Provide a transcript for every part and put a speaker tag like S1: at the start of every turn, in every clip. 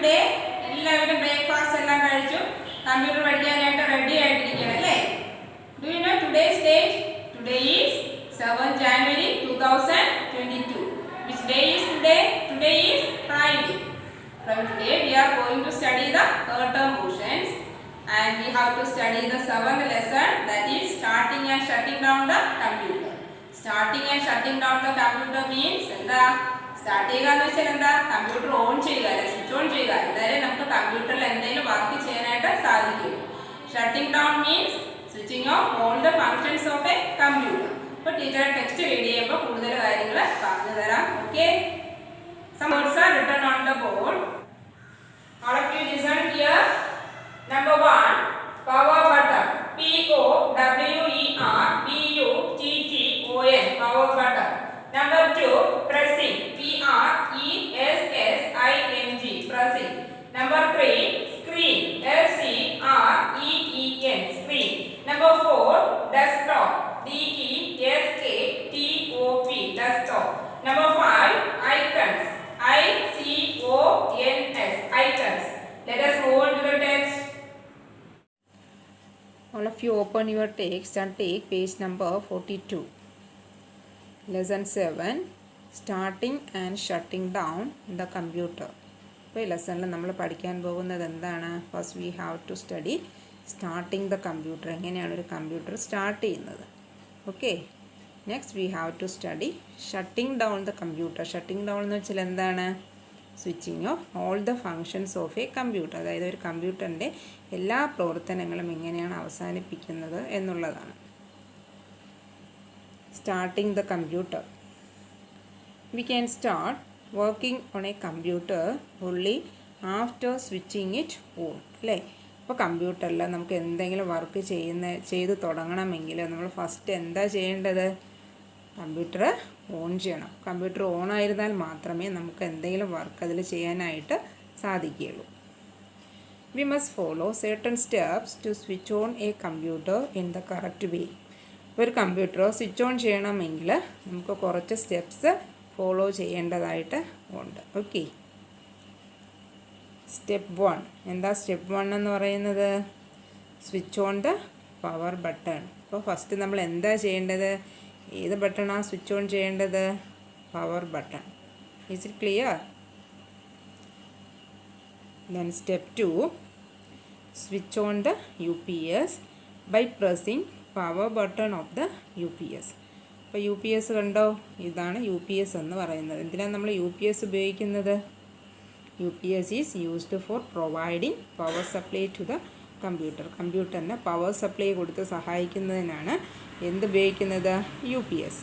S1: today? എല്ലാവരും breakfast എല്ലാം കഴിച്ചു കമ്പ്യൂട്ടർ പഠിക്കാനായിട്ട് റെഡി ആയിട്ടിരിക്കുകയാണ് അല്ലേ? Do you know today's date? Today is 7 January 2022. Which day is today? Today is Friday. From today we are going to study the third term portions and we have to study the 7th lesson, that is starting and shutting down the computer. Starting and shutting down the computer means എന്താ? Start ചെയ്യുക എന്ന് വെച്ചാൽ എന്താ? Computer on ചെയ്യുക അല്ലെ, switch on ചെയ്യുക. എന്തായാലും നമുക്ക് കമ്പ്യൂട്ടറിൽ എന്തെങ്കിലും വർക്ക് ചെയ്യാനായിട്ട് സാധിക്കും. Shooting down means switching off all the functions of a computer. അപ്പോൾ ടീച്ചർ ടെക്സ്റ്റ് റീഡ് ചെയ്യുമ്പോൾ കൂടുതൽ കാര്യങ്ങൾ പറഞ്ഞു തരാം. Okay, some words are written on the board. All of you listen here. Number 1, power button. POWER BUTTON, power button. Number 2, pressing. PRESSING, pressing. Number 3, screen. SCREEN, screen. Number 4, desktop. DESKTOP, desktop. Number 5, icons. ICONS, icons. Let us move on to the text. All of you open your text and take page number 42. Lesson 7, starting and shutting down the computer. ഇപ്പോൾ ഈ ലെസണിൽ നമ്മൾ പഠിക്കാൻ പോകുന്നത് എന്താണ്? First we have to study starting the computer. എങ്ങനെയാണ് ഒരു computer start ചെയ്യുന്നത്. Okay, next we have to study shutting down the computer. Shutting down എന്ന് വെച്ചാൽ എന്താണ്? Switching off all the functions of a computer. അതായത് ഒരു കമ്പ്യൂട്ടറിൻ്റെ എല്ലാ പ്രവർത്തനങ്ങളും എങ്ങനെയാണ് അവസാനിപ്പിക്കുന്നത് എന്നുള്ളതാണ്. Starting the computer. We can start working on a computer only after switching it on. അല്ലേ? ഇപ്പോൾ കമ്പ്യൂട്ടറിൽ നമുക്ക് എന്തെങ്കിലും വർക്ക് ചെയ്ത് തുടങ്ങണമെങ്കിൽ നമ്മൾ ഫസ്റ്റ് എന്താ ചെയ്യേണ്ടത്? കമ്പ്യൂട്ടർ ഓൺ ചെയ്യണം. കമ്പ്യൂട്ടർ ഓൺ ആയിരുന്നാൽ മാത്രമേ നമുക്ക് എന്തെങ്കിലും വർക്ക് അതിൽ ചെയ്യാനായിട്ട് സാധിക്കുകയുള്ളൂ. We must follow certain steps to switch on a computer in the correct way. ഒരു കമ്പ്യൂട്ടർ സ്വിച്ച് ഓൺ ചെയ്യണമെങ്കിൽ നമുക്ക് കുറച്ച് സ്റ്റെപ്സ് ഫോളോ ചെയ്യേണ്ടതായിട്ട് ഉണ്ട്. Okay, step 1. എന്താ സ്റ്റെപ്പ് 1 എന്ന് പറയുന്നത്? Switch on the power button. അപ്പോൾ ഫസ്റ്റ് നമ്മൾ എന്താ ചെയ്യേണ്ടത്? ഏത് ബട്ടണാണ് സ്വിച്ച് ഓൺ ചെയ്യേണ്ടത്? Power button. Is it clear? Then step 2, switch on the UPS by pressing power button of the UPS. അപ്പോൾ UPS കണ്ടോ? ഇതാണ് UPS എന്ന് പറയുന്നത്. എന്തിനാണ് നമ്മൾ UPS ഉപയോഗിക്കുന്നത്? UPS is used for providing power supply to the computer. കമ്പ്യൂട്ടറിന് power supply കൊടുത്ത് സഹായിക്കുന്നതിനാണ് എന്ത് ഉപയോഗിക്കുന്നത്? UPS.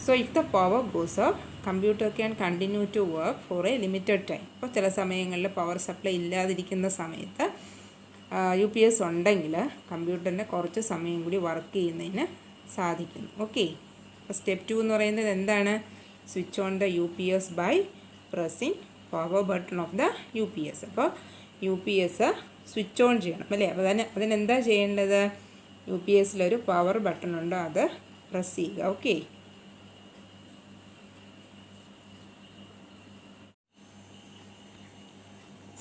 S1: So if the power goes off, computer can continue to work for a limited time. അപ്പോൾ ചില സമയങ്ങളിൽ പവർ സപ്ലൈ ഇല്ലാതിരിക്കുന്ന സമയത്ത് UPS ഉണ്ടെങ്കിൽ കമ്പ്യൂട്ടറിന് കുറച്ച് സമയം കൂടി വർക്ക് ചെയ്യുന്നതിന് സാധിക്കുന്നു. ഓക്കെ, അപ്പോൾ സ്റ്റെപ്പ് 2 എന്ന് പറയുന്നത് എന്താണ്? Switch on the UPS by pressing power button of the UPS. അപ്പോൾ UPS സ്വിച്ച് ഓൺ ചെയ്യണം അല്ലേ? അപ്പോൾ അതിനെന്താ ചെയ്യേണ്ടത്? UPSലൊരു പവർ ബട്ടൺ ഉണ്ട്, അത് പ്രസ് ചെയ്യുക. Okay,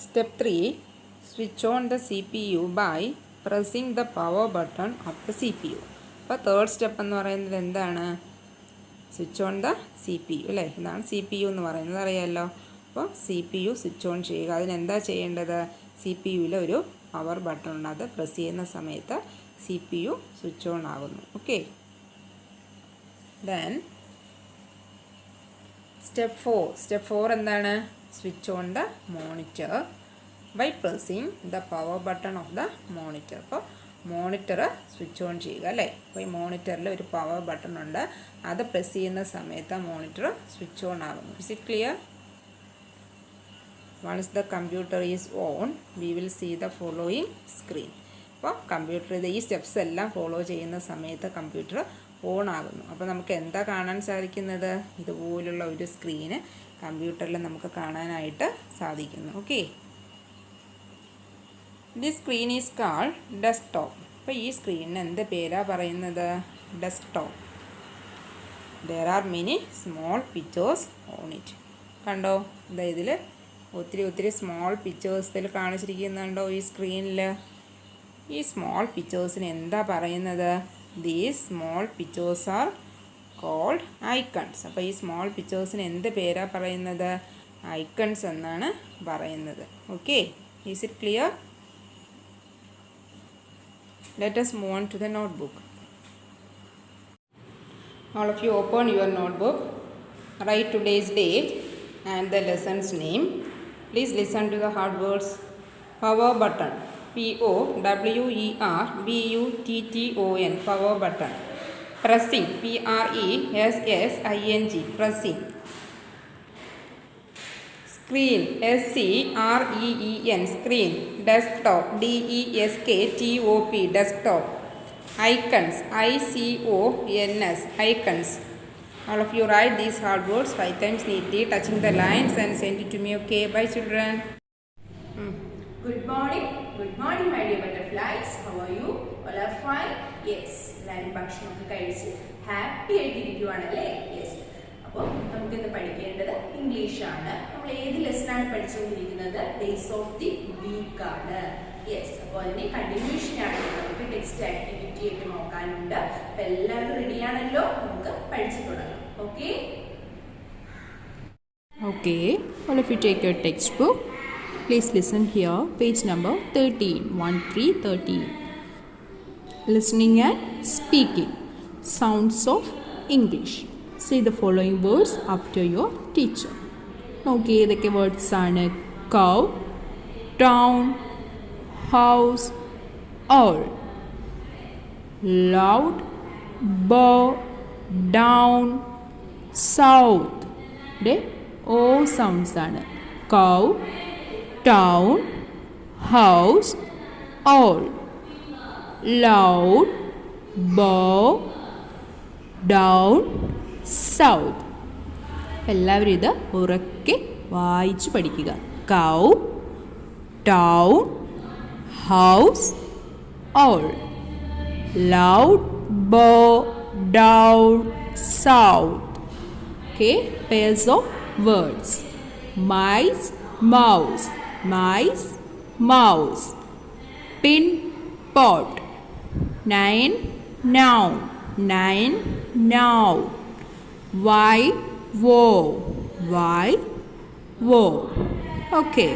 S1: step 3, switch on the CPU by pressing the power button of the CPU. അപ്പോൾ തേർഡ് സ്റ്റെപ്പ് എന്ന് പറയുന്നത് എന്താണ്? സ്വിച്ച് ഓൺ ദ CPU അല്ലേ? ഇതാണ് CPU എന്ന് പറയുന്നത്, അറിയാമല്ലോ. അപ്പോൾ CPU സ്വിച്ച് ഓൺ ചെയ്യുക. അതിനെന്താ ചെയ്യേണ്ടത്? CPUവിൽ ഒരു പവർ ബട്ടൺ ഉണ്ട്, അത് പ്രസ് ചെയ്യുന്ന സമയത്ത് CPU സ്വിച്ച് ഓൺ ആകുന്നു. ഓക്കെ, ദെൻ സ്റ്റെപ്പ് 4 എന്താണ്? Switch on the monitor by pressing the power button of the monitor. അപ്പോൾ മോണിറ്റർ സ്വിച്ച് ഓൺ ചെയ്യുക അല്ലേ? അപ്പോൾ ഈ മോണിറ്ററിൽ ഒരു പവർ ബട്ടൺ ഉണ്ട്, അത് പ്രസ് ചെയ്യുന്ന സമയത്ത് മോണിറ്റർ സ്വിച്ച് ഓൺ ആകുന്നു. Is it clear? Once the computer is on we will see the following screen. അപ്പോൾ കമ്പ്യൂട്ടർ ഈ സ്റ്റെപ്സ് എല്ലാം ഫോളോ ചെയ്യുന്ന സമയത്ത് കമ്പ്യൂട്ടർ ഓൺ ആകുന്നു. അപ്പോൾ നമുക്ക് എന്താ കാണാൻ സാധിക്കുന്നത്? ഇതുപോലുള്ള ഒരു സ്ക്രീന് കമ്പ്യൂട്ടറിൽ നമുക്ക് കാണാനായിട്ട് സാധിക്കുന്നു. Okay, this screen is called desktop. അപ്പോൾ ഈ സ്ക്രീനിന് എന്ത് പേരാണ് പറയുന്നത്? Desktop. There are many small pictures on it. കണ്ടോ? ഇതിൽ ഒത്തിരി സ്മോൾ പിക്ചേഴ്സ് ഇതിൽ കാണിച്ചിരിക്കുന്നുണ്ടോ ഈ സ്ക്രീനിൽ? ഈ സ്മോൾ പിക്ചേഴ്സിന് എന്താ പറയുന്നത്? These small pictures are called icons. അപ്പോൾ ഈ സ്മോൾ പിക്ചേഴ്സിന് എന്ത് പേരാ പറയുന്നത്? ഐക്കൺസ് എന്നാണ് പറയുന്നത്. Okay, is it clear? Let us move on to the notebook. All of you open your notebook. Write today's date and the lesson's name. Please listen to the hard words. Power button. POWERBUTTON. Power button. Pressing. PRESSING. Pressing. Screen. SCREEN. Screen. Desktop. DESKTOP. Desktop. Icons. ICONS. Icons. All of you write these hard words 5 times neatly, touching the lines, and send it to me. Okay, bye children.
S2: Good morning my dear butterflies. How are you? All are fine? Yes. എല്ലാവരും ഭക്ഷണമൊക്കെ കഴിച്ച് happy ആയിട്ടിരിക്കുവാണല്ലേ? Yes. അപ്പോൾ നമുക്കിന്ന് പഠിക്കേണ്ടത് ഇംഗ്ലീഷാണ്. നമ്മൾ ഏത് ലെസണാണ് പഠിച്ചുകൊണ്ടിരിക്കുന്നത്? ഡേയ്സ് ഓഫ് ദി വീക്ക് ആണ്. യെസ്. അപ്പോൾ അതിന്റെ കണ്ടിന്യൂഷൻ ആണ്. നമുക്ക് ടെക്സ്റ്റ് ആക്ടിവിറ്റി ഒക്കെ നോക്കാനുണ്ട്. അപ്പോൾ എല്ലാവരും റെഡിയാണല്ലോ? നമുക്ക് പഠിച്ചു തുടങ്ങാം. Okay?
S3: Okay, all of you take your textbook. Please listen here, page number 13, 13. Listening and speaking. Sounds of English. Say the following words after your teacher. Okay, the words are cow, town, house, owl. Loud, bow, down, south. all sounds ആണ്. cow, town, house, owl. loud, bow, down, south. എല്ലാവരും ഇത് ഉറക്കെ വായിച്ചു പഠിക്കുക. cow, town, house, owl. loud, bow, down, south. Okay, pairs of words. Mice, mouse. Mice, mouse. Pin, pot. 9, noun. 9, noun. Why, woe. Why, woe. Okay,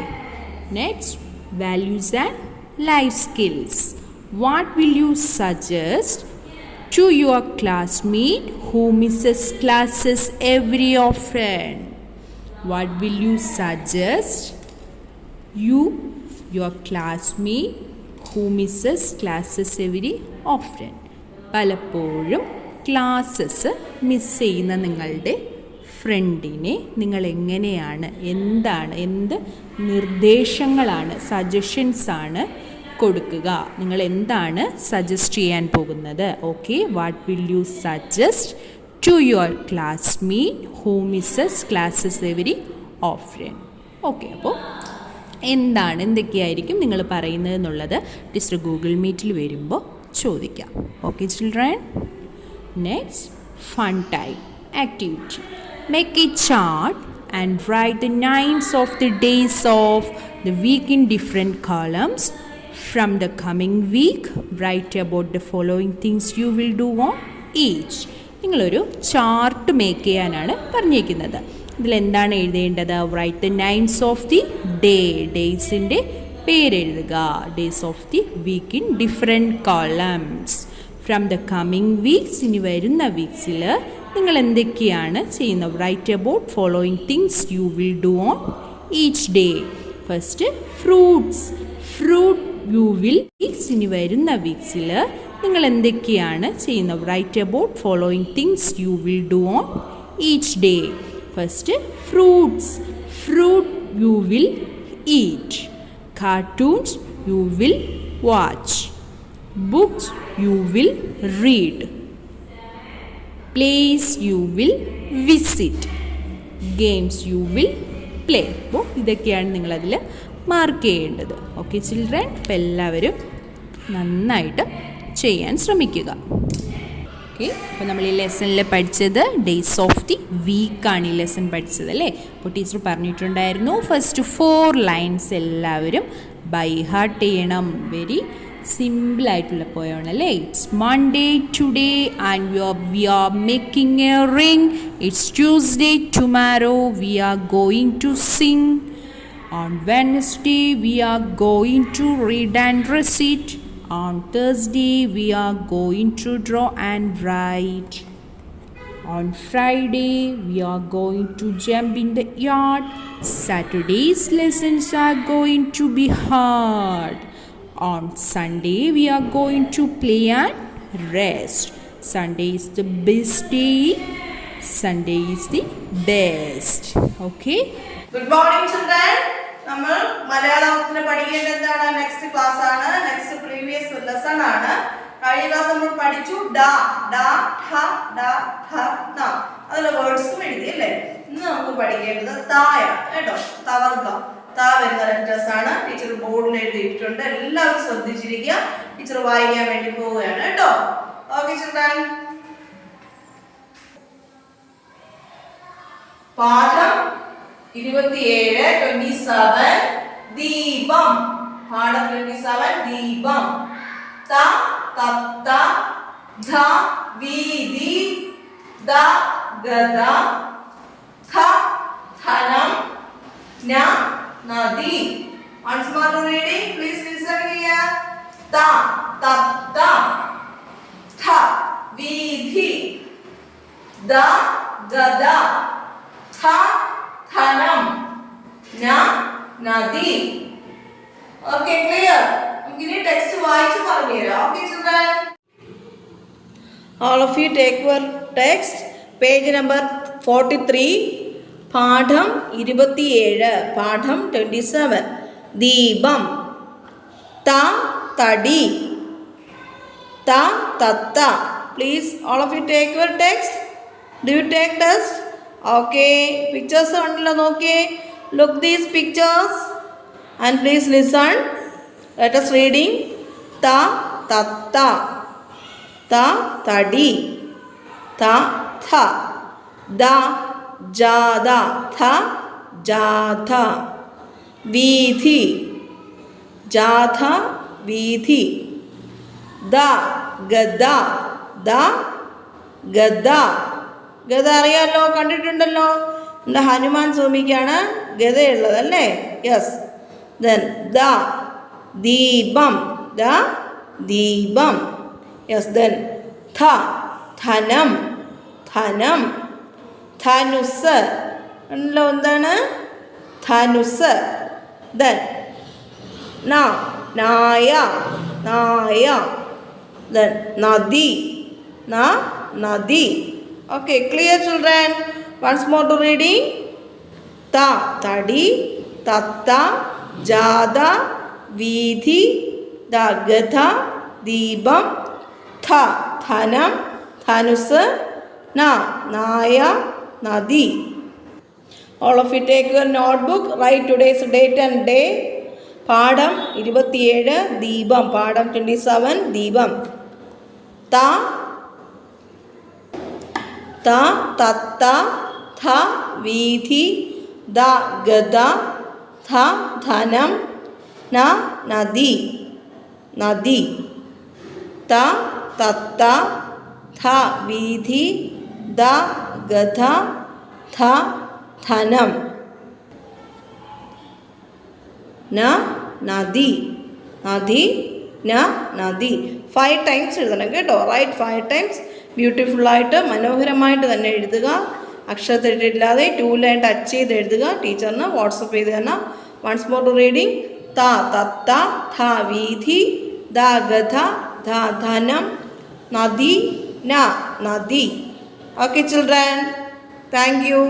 S3: next, values and life skills. What will you suggest to your classmate who misses classes every often? What will you suggest your classmate who misses classes every often? പലപ്പോഴും classes miss ചെയ്യുന്ന നിങ്ങളുടെ ഫ്രണ്ടിനെ നിങ്ങൾ എങ്ങനെയാണ്, എന്ത് നിർദ്ദേശങ്ങളാണ്, സജഷൻസാണ് കൊടുക്കുക? നിങ്ങൾ എന്താണ് സജസ്റ്റ് ചെയ്യാൻ പോകുന്നത്? Okay, what will you suggest to your classmate who misses classes every often? Okay, അപ്പോൾ എന്തൊക്കെയായിരിക്കും നിങ്ങൾ പറയുന്നത് എന്നുള്ളത് ടീച്ചർ ഗൂഗിൾ മീറ്റിൽ വരുമ്പോൾ ചോദിക്കാം. Okay children. Next, fun time activity. Make A chart and write the names of the days of the week in different columns. From the coming week, write about the following things you will do on each. നിങ്ങളൊരു chart make ചെയ്യാനാണ് പറഞ്ഞിരിക്കുന്നത്. ഇതിലെന്താണ് എഴുതേണ്ടത്? Write the names of the day, ഡേയ്സിൻ്റെ പേരെഴുതുക. Days of the week in different columns. From the coming weeks, ഇനി വരുന്ന വീക്സിൽ നിങ്ങൾ എന്തൊക്കെയാണ് ചെയ്യുന്നത്? Write about following things you will do on each day. First, fruits. Fruit you will weeks, ഇനി വരുന്ന വീക്സിൽ നിങ്ങൾ എന്തൊക്കെയാണ് ചെയ്യുന്നത്? Write about following things you will do on each day. First, fruits. Fruit you will eat. Cartoons you will watch. Books you will read. Place you will visit. Games you will play. അപ്പോൾ ഇതൊക്കെയാണ് നിങ്ങളതിൽ mark ചെയ്യേണ്ടത്. Okay children, അപ്പോൾ എല്ലാവരും നന്നായിട്ട് ചെയ്യാൻ ശ്രമിക്കുക. Okay, അപ്പോൾ നമ്മൾ ഈ ലെസണിൽ പഠിച്ചത് ഡേയ്സ് ഓഫ് ദി വീക്കാണ് ഈ ലെസൺ പഠിച്ചത് അല്ലേ. അപ്പോൾ ടീച്ചർ പറഞ്ഞിട്ടുണ്ടായിരുന്നു ഫസ്റ്റ് 4 ലൈൻസ് എല്ലാവരും ബൈ ഹാർട്ട് ചെയ്യണം. വെരി സിമ്പിളായിട്ടുള്ള പോയാണ് അല്ലേ. It's Monday today and we are making a ring. It's Tuesday tomorrow we are going to sing. On Wednesday we are going to read and recite. On Thursday we are going to draw and write. On Friday we are going to jump in the yard. Saturday's lessons are going to be hard. On Sunday we are going to play and rest. Sunday is the best day. Sunday is the best. Okay.
S4: Good morning children. നമ്മൾ മലയാളത്തിൽ പഠിക്കേണ്ട എന്താണ്? Next class ആണ്, next previous lesson ആണ്. കഴിഞ്ഞ class നമ്മൾ പഠിച്ചു ഡ ഡ ഠ ഡ ഠ ന, അതിലെ വേർഡ്സും എഴുതി അല്ലേ. ഇന്ന് നമുക്ക് പഠിക്കേണ്ടത് തായാണ് കേട്ടോ. തവർഗ താ വരുന്ന ലെറ്റേഴ്സ് ആണ്. ടീച്ചർ ബോർഡിൽ എഴുതിയിട്ടുണ്ട്, എല്ലാവരും ശ്രദ്ധിച്ചിരിക്കുക. ടീച്ചർ വായിക്കാൻ വേണ്ടി പോവുകയാണ് കേട്ടോ. Okay children. പാഠം 27 ദീപം. പാഠം 27 ദീപം. ത തത്ത ധ വീതി ദ ഗദ ഥ ധനം ന നദി. Once more to reading, please listen here. ത തത്ത ധ വീതി ദ ഗദ ഥ ധനം ന നദി. Okay, clear? നമുക്കിനി ടെക്സ്റ്റ് വായിച്ച് പറഞ്ഞുതരാം. Okay children, all of you take your text, page number 43, പാഠം 27, പാഠം 27 ദീപം. ത തടി ത തത്ത. Please all of you take your text. Do you take test? Okay, pictures ഉണ്ടല്ലോ നോക്കിയേ. Look these pictures and please listen. Let us reading. ത തത്ത ത തടി ത ഥ ദ ജാത ഥ ജാഥ വീഥി ജാഥ വീഥി ദ ഗദ ദ ഗദ. ഗദ അറിയാമല്ലോ, കണ്ടിട്ടുണ്ടല്ലോ. നമ്മുടെ ഹനുമാൻ സ്വാമിക്കാണ് ഗദയുള്ളത് അല്ലേ. യെസ്. ദെൻ ദ ദീപം ദ ദീപം. യെസ്. ദെൻ ഥ ധനം ധനം. ധനുസ് ഉണ്ടല്ലോ, എന്താണ് ധനുസ്. ദെൻ ന നായ നായ. ദെൻ നദി ന നദി. Okay, clear children? Once more to reading. Ta tadi tatta jada vidhi da gatha deepam tha dhanam dhanus na naya nadi. All of you take your notebook, write today's date and day. പാഠം 27 ദീപം. പാഠം 27 ദീപം. Ta ത തത്ത ഥ വീഥി the ഗദ ഥ ധനം ന നദി നദി. ത തത്ത ഥ വീഥി ദ ഗദ ഥ ധനം ന നദി നദി ന നദി. 5 times എഴുതണം കേട്ടോ. Right 5 times. ബ്യൂട്ടിഫുള്ളായിട്ട് മനോഹരമായിട്ട് തന്നെ എഴുതുക, അക്ഷരത്തെറ്റില്ലാതെ 2 ലൈൻ ടച്ച് ചെയ്ത് എഴുതുക. ടീച്ചറിന് വാട്സപ്പ് ചെയ്ത് തരണം. Once more to reading. ത തത്ത ഥ വീഥി ദ ഗധ ധ ധനം നദി ന നദി. Okay children, thank you.